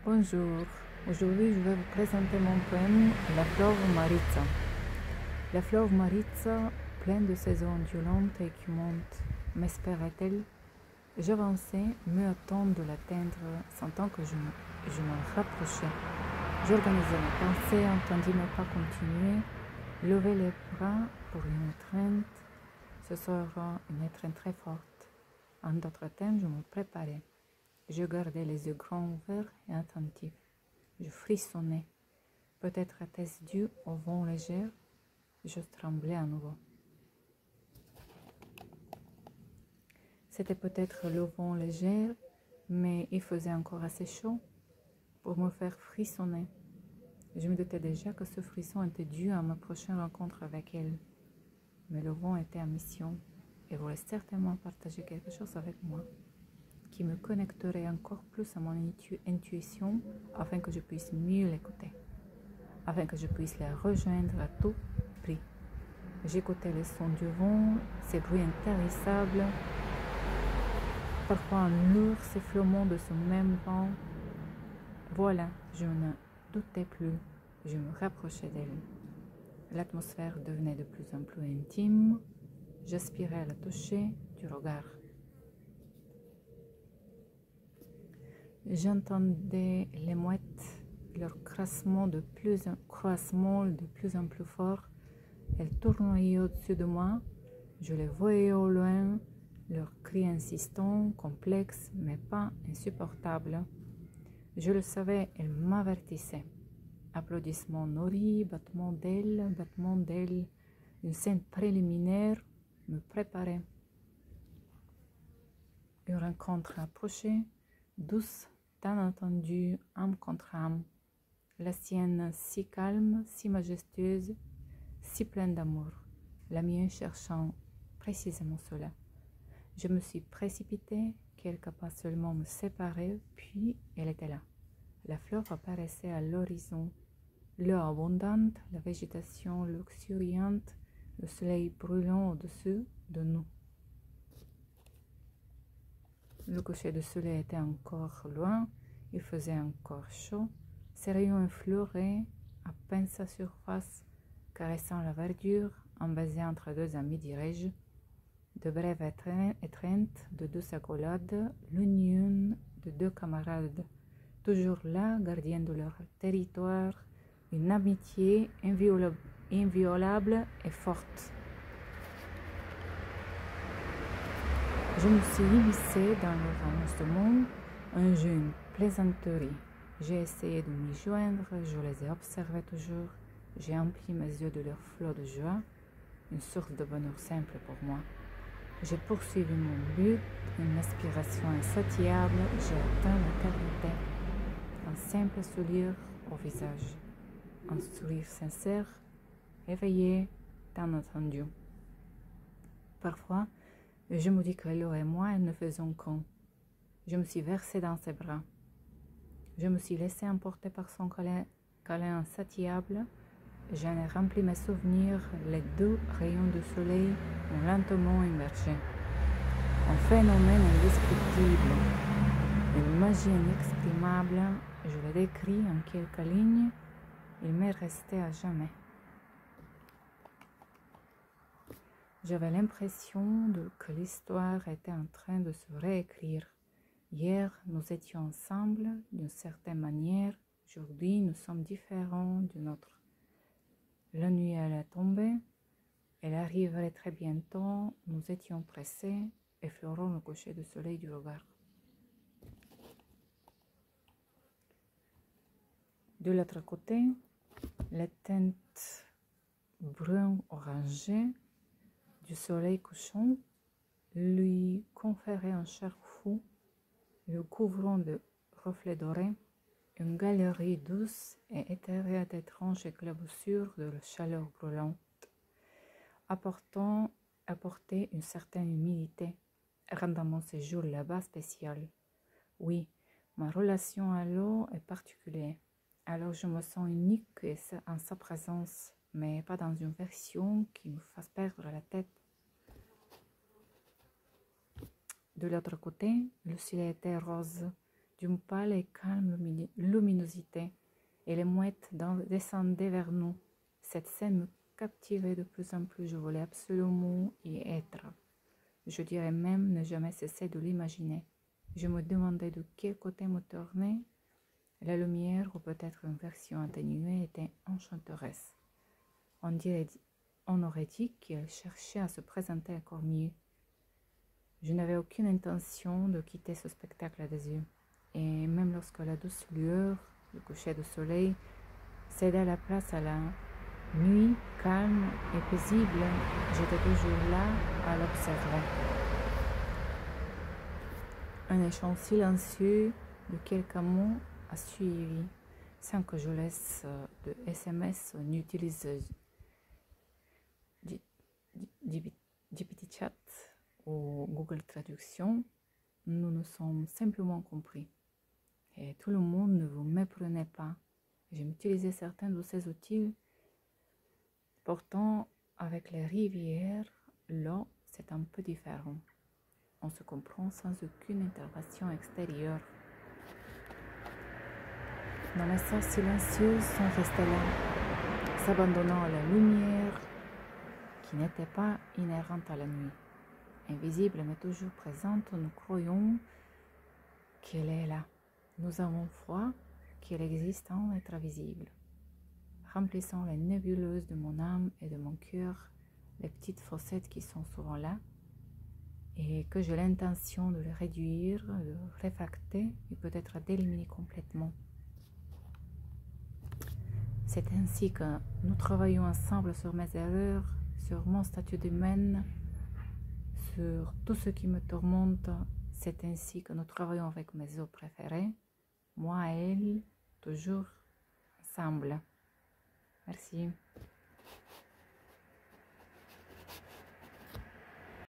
Bonjour, aujourd'hui je vais vous présenter mon poème La fleur Maritza. La fleur Maritza, pleine de saisons ondulante et écumantes, m'espérait-elle? J'avançais, me hâtant de l'atteindre, sentant que je me rapprochais. J'organisais mes pensées, entendis mes pas continuer, levai les bras pour une étreinte. Ce sera une étreinte très forte. En d'autres termes, je me préparais. Je gardais les yeux grands ouverts et attentifs. Je frissonnais. Peut-être était-ce dû au vent léger. Je tremblais à nouveau. C'était peut-être le vent léger, mais il faisait encore assez chaud pour me faire frissonner. Je me doutais déjà que ce frisson était dû à ma prochaine rencontre avec elle. Mais le vent était en mission et voulait certainement partager quelque chose avec moi qui me connecterait encore plus à mon intuition afin que je puisse mieux l'écouter, afin que je puisse la rejoindre à tout prix. J'écoutais les sons du vent, ces bruits intarissables, parfois un lourd sifflement de ce même vent. Voilà, je ne doutais plus, je me rapprochais d'elle. L'atmosphère devenait de plus en plus intime, j'aspirais à la toucher du regard. J'entendais les mouettes, leur croissement de plus en plus fort. Elles tournoyaient au-dessus de moi. Je les voyais au loin, leurs cris insistants, complexes, mais pas insupportables. Je le savais, elles m'avertissaient. Applaudissements nourris, battements d'ailes, une scène préliminaire me préparait. Une rencontre approchée, douce, tant entendue, âme contre âme. La sienne si calme, si majestueuse, si pleine d'amour. La mienne cherchant précisément cela. Je me suis précipitée, quelques pas seulement me séparaient, puis elle était là. La fleur apparaissait à l'horizon. L'eau abondante, la végétation luxuriante, le soleil brûlant au-dessus de nous. Le coucher de soleil était encore loin, il faisait encore chaud. Ses rayons effleuraient à peine sa surface, caressant la verdure, embasée entre deux amis, dirais-je. De brèves étreintes, de douces accolades, l'union de deux camarades. Toujours là, gardiens de leur territoire, une amitié inviolable et forte. Je me suis immiscée dans leur annoncement, un jeu, une plaisanterie. J'ai essayé de m'y joindre, je les ai observés toujours. J'ai empli mes yeux de leur flot de joie, une source de bonheur simple pour moi. J'ai poursuivi mon but, une aspiration insatiable. J'ai atteint la qualité, un simple sourire au visage, un sourire sincère, éveillé, tant entendu. Parfois, je me dis que Léo et moi ne faisons qu'un. Je me suis versée dans ses bras. Je me suis laissée emporter par son câlin insatiable. J'en ai rempli mes souvenirs. Les doux rayons du soleil ont lentement émergé. Un phénomène indescriptible, une magie inexprimable. Je le décris en quelques lignes. Il m'est resté à jamais. J'avais l'impression que l'histoire était en train de se réécrire. Hier, nous étions ensemble d'une certaine manière. Aujourd'hui, nous sommes différents d'une autre. La nuit, elle est tombée. Elle arriverait très bientôt. Nous étions pressés, effleurant le coucher du soleil du regard. De l'autre côté, les teintes brun-orangées du soleil couchant lui conféraient un charme fou, le couvrant de reflets dorés, une galerie douce et éthérée d'étranges éclaboussures de chaleur brûlante, apportait une certaine humilité, rendant mon séjour là-bas spécial. Oui, ma relation à l'eau est particulière, alors je me sens unique en sa présence, mais pas dans une version qui me fasse perdre la tête. De l'autre côté, le ciel était rose, d'une pâle et calme luminosité, et les mouettes descendaient vers nous. Cette scène me captivait de plus en plus, je voulais absolument y être. Je dirais même ne jamais cesser de l'imaginer. Je me demandais de quel côté me tourner. La lumière, ou peut-être une version atténuée, était enchanteresse. On aurait dit qu'elle cherchait à se présenter encore mieux. Je n'avais aucune intention de quitter ce spectacle des yeux. Et même lorsque la douce lueur du coucher du soleil cédait la place à la nuit calme et paisible, j'étais toujours là à l'observer. Un échange silencieux de quelques mots a suivi, sans que je laisse de SMS n'utilise GPT-Chat ou Google Traduction. Nous nous sommes simplement compris. Et tout le monde ne vous méprenait pas. J'ai utilisé certains de ces outils. Pourtant, avec les rivières, là, c'est un peu différent. On se comprend sans aucune intervention extérieure. Nos messages silencieux sont restés là, s'abandonnant à la lumière qui n'était pas inhérente à la nuit. Invisible mais toujours présente, nous croyons qu'elle est là. Nous avons foi qu'elle existe en être visible. Remplissant les nébuleuses de mon âme et de mon cœur, les petites fossettes qui sont souvent là, et que j'ai l'intention de les réduire, de réfracter et peut-être d'éliminer complètement. C'est ainsi que nous travaillons ensemble sur mes erreurs, sur mon statut d'humaine, sur tout ce qui me tourmente. C'est ainsi que nous travaillons avec mes eaux préférées, moi et elle, toujours ensemble. Merci.